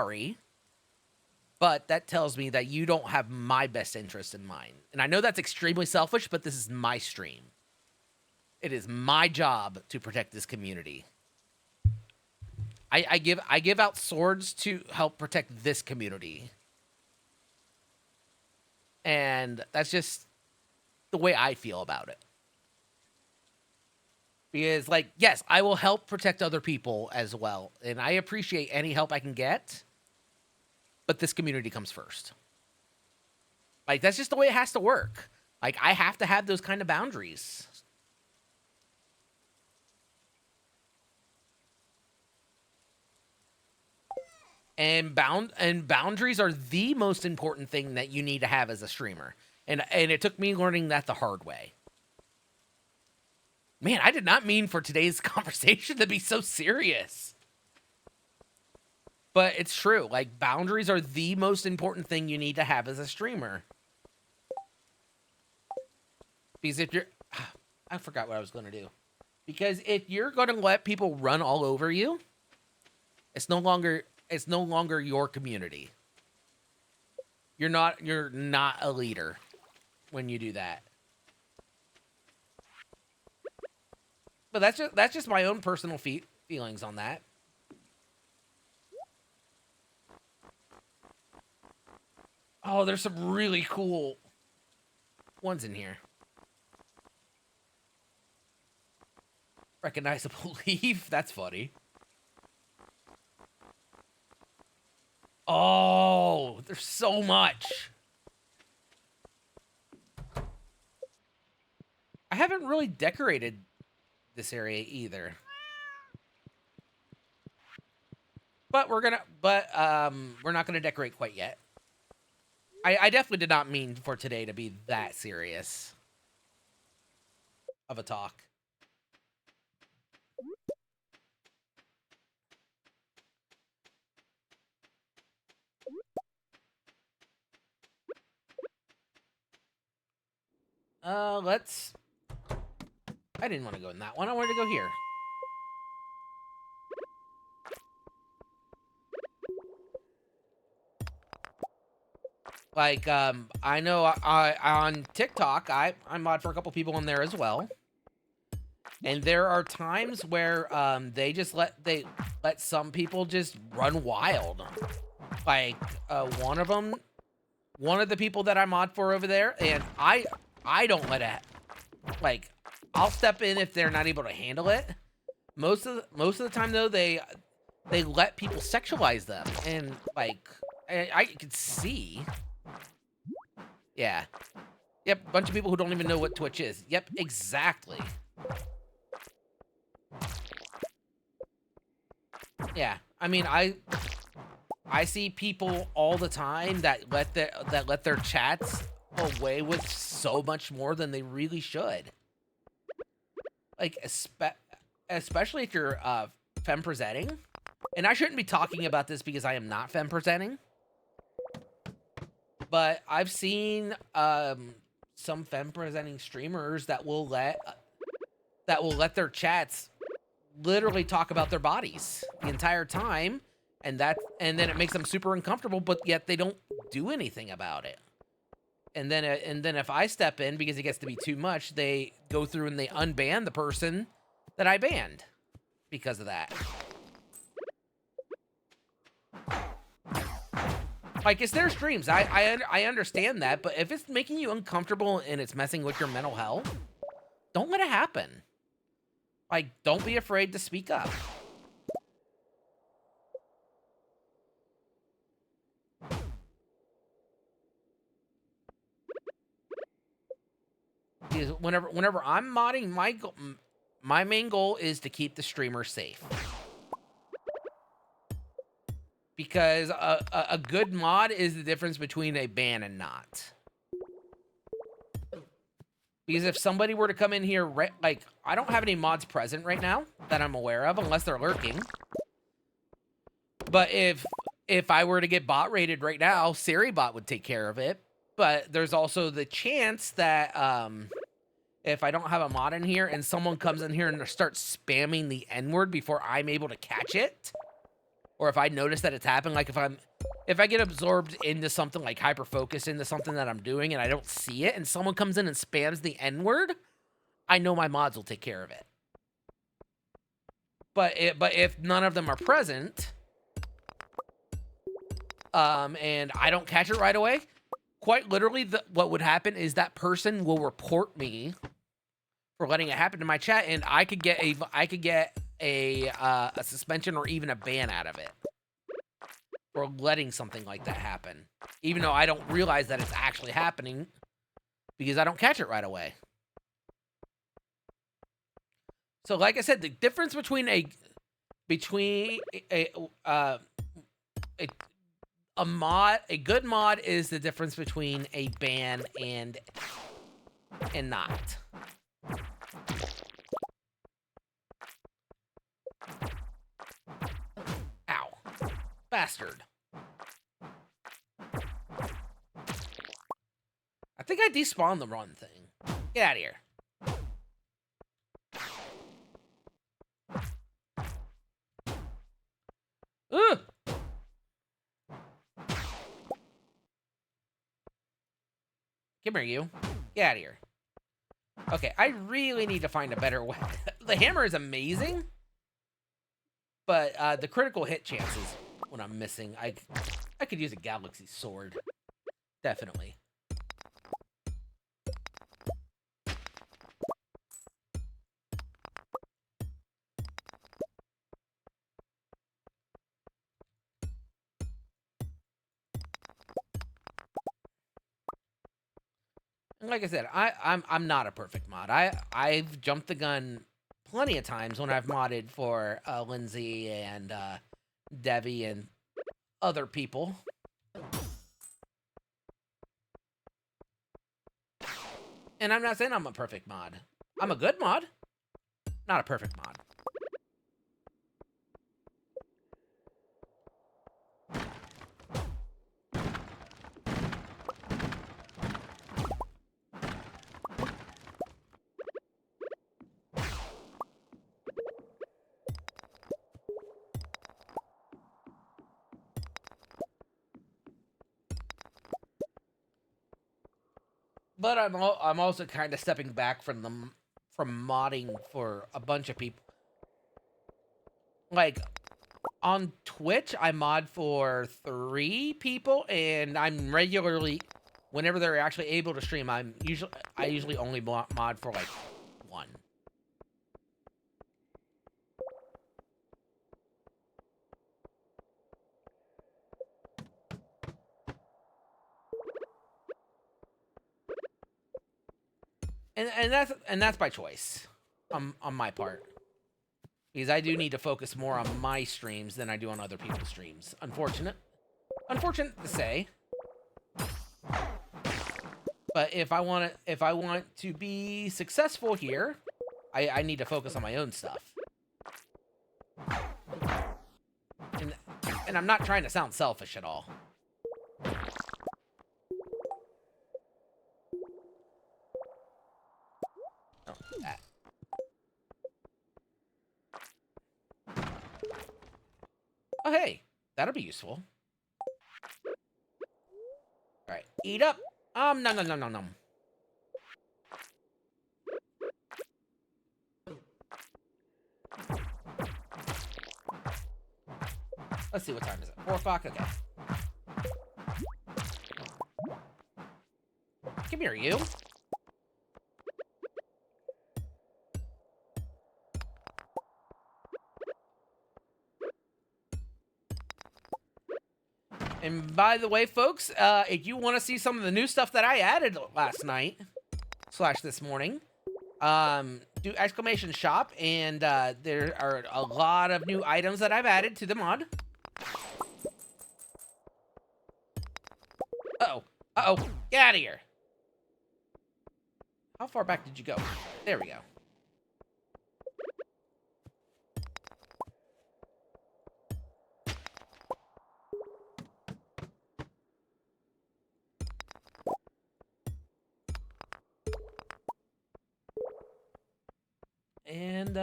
sorry, but that tells me that you don't have my best interest in mind. And I know that's extremely selfish, but this is my stream. It is my job to protect this community. I give out swords to help protect this community. And that's just the way I feel about it. Because, like, yes, I will help protect other people as well. And I appreciate any help I can get. But this community comes first. Like, that's just the way it has to work. Like, I have to have those kind of boundaries. And boundaries are the most important thing that you need to have as a streamer. And it took me learning that the hard way. Man, I did not mean for today's conversation to be so serious. But it's true. Like, boundaries are the most important thing you need to have as a streamer. Because if you're... I forgot what I was going to do. Because if you're going to let people run all over you, it's no longer your community. You're not a leader when you do that. But that's just my own personal feelings on that. Oh, there's some really cool ones in here. Recognizable leaf. That's funny. Oh, there's so much. I haven't really decorated this area either. But we're not gonna decorate quite yet. I definitely did not mean for today to be that serious of a talk. Let's... I didn't want to go in that one. I wanted to go here. Like, I know I on TikTok, I mod for a couple people in there as well. And there are times where they just let some people just run wild. Like, one of the people that I mod for over there, and I don't let it, like, I'll step in if they're not able to handle it. Most of the time though, they let people sexualize them, and like I can see. Yeah. Yep, bunch of people who don't even know what Twitch is. Yep, exactly. Yeah, I mean, I see people all the time that let their chats away with so much more than they really should. Like, especially if you're femme presenting. And I shouldn't be talking about this because I am not femme presenting. But I've seen some femme presenting streamers that will let their chats literally talk about their bodies the entire time, and then it makes them super uncomfortable, but yet they don't do anything about it. And then if I step in because it gets to be too much, they go through and they unban the person that I banned because of that. Like, it's their streams. I understand that, but if it's making you uncomfortable and it's messing with your mental health, don't let it happen. Like, don't be afraid to speak up. Because whenever I'm modding, my main goal is to keep the streamer safe. Because a good mod is the difference between a ban and not. Because if somebody were to come in here, like, I don't have any mods present right now that I'm aware of, unless they're lurking. But if I were to get bot rated right now, SiriBot would take care of it. But there's also the chance that if I don't have a mod in here and someone comes in here and starts spamming the N-word before I'm able to catch it, or if I notice that it's happening, like if I get absorbed into something, like hyper focused into something that I'm doing and I don't see it, and someone comes in and spams the N word, I know my mods will take care of it. But if none of them are present, and I don't catch it right away, quite literally, what would happen is that person will report me for letting it happen to my chat, and I could get a suspension or even a ban out of it for letting something like that happen, even though I don't realize that it's actually happening because I don't catch it right away. So, like I said, the difference between a good mod is the difference between a ban and not. Ow. Bastard. I think I despawned the wrong thing. Get out of here. Ugh! Come here, you. Get out of here. Okay, I really need to find a better way. The hammer is amazing, but the critical hit chances when I'm missing, I could use a galaxy sword. Definitely. Like I said, I'm not a perfect mod. I've jumped the gun plenty of times when I've modded for Lindsay and Debbie and other people. And I'm not saying I'm a perfect mod. I'm a good mod, not a perfect mod. But I'm also kind of stepping back from modding for a bunch of people. Like on Twitch, I mod for 3 people, and I'm regularly, whenever they're actually able to stream, I usually only mod for like 1. And that's by choice, on my part, because I do need to focus more on my streams than I do on other people's streams. Unfortunate to say, but if I want to be successful here, I need to focus on my own stuff. And I'm not trying to sound selfish at all. That. Oh, hey, that'll be useful. All right, eat up. Nom nom nom nom nom. Let's see, what time is it? 4 o'clock. Okay. Come here, you. And by the way, folks, if you want to see some of the new stuff that I added last night / this morning, do exclamation shop, and there are a lot of new items that I've added to the mod. Uh-oh. Uh-oh. Get out of here. How far back did you go? There we go. And,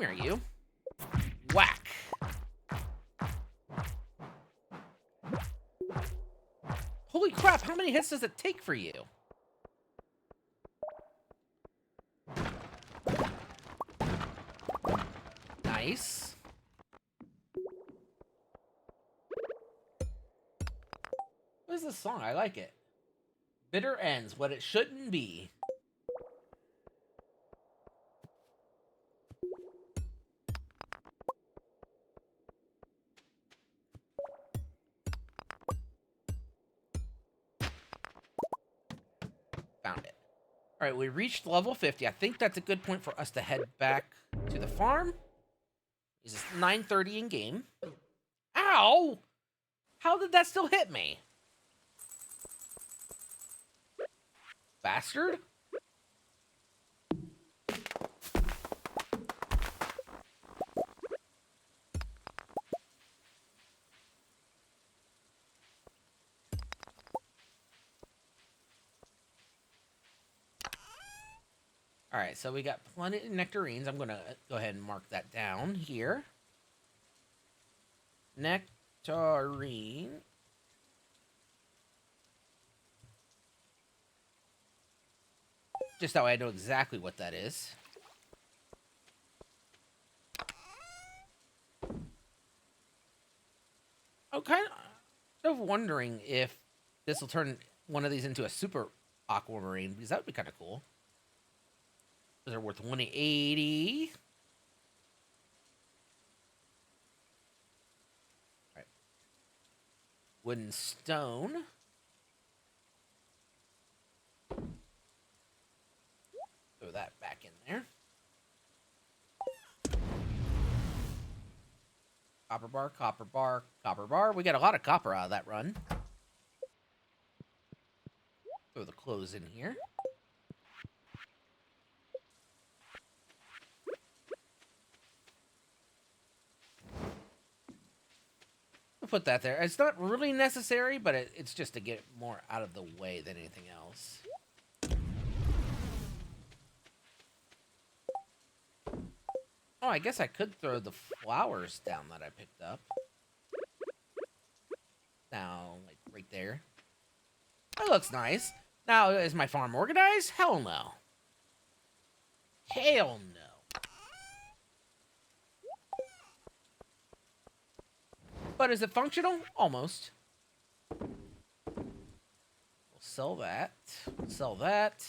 Come here, you. Whack. Holy crap, how many hits does it take for you? Nice. What is this song? I like it. Bitter ends what it shouldn't be. Found it. All right, we reached level 50. I think that's a good point for us to head back to the farm. It's 9:30 in game. Ow! How did that still hit me? Bastard? All right, so we got plenty of nectarines. I'm going to go ahead and mark that down here. Nectarine. Just that way I know exactly what that is. I'm kind of wondering if this will turn one of these into a super aquamarine, because that would be kind of cool. They're worth 180. All right. Wooden stone. Throw that back in there. Copper bar, copper bar, copper bar. We got a lot of copper out of that run. Throw the clothes in here. We'll put that there. It's not really necessary, but it's just to get more out of the way than anything else. Oh, I guess I could throw the flowers down that I picked up. Now, like, right there. That looks nice. Now, is my farm organized? Hell no. Hell no. But is it functional? Almost. We'll sell that. We'll sell that.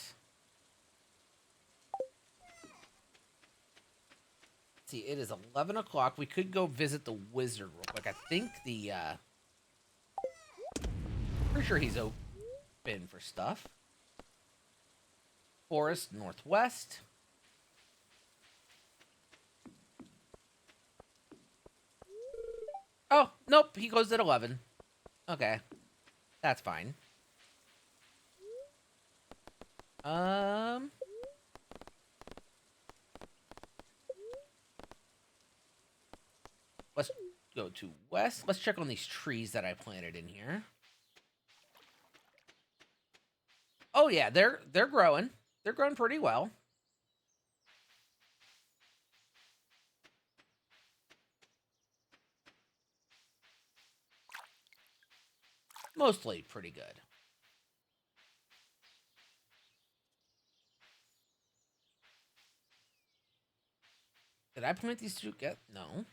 See, it is 11 o'clock. We could go visit the wizard real quick. I think the, pretty sure he's open for stuff. Forest Northwest. Oh, nope. He goes at 11. Okay. That's fine. Let's go to west. Let's check on these trees that I planted in here. Oh yeah, they're growing. They're growing pretty well. Mostly pretty good. Did I plant these two? No.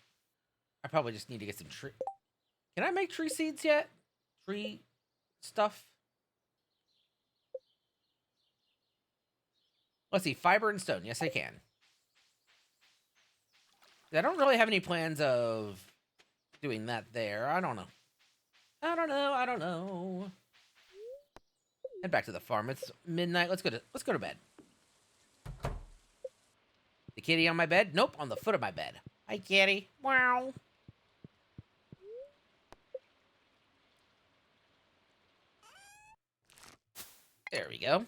I probably just need to get some tree. Can I make tree seeds yet? Tree stuff? Let's see. Fiber and stone. Yes, I can. I don't really have any plans of doing that there. I don't know. I don't know. Head back to the farm. It's midnight. Let's go to bed. The kitty on my bed? Nope, on the foot of my bed. Hi, kitty. Wow. There we go.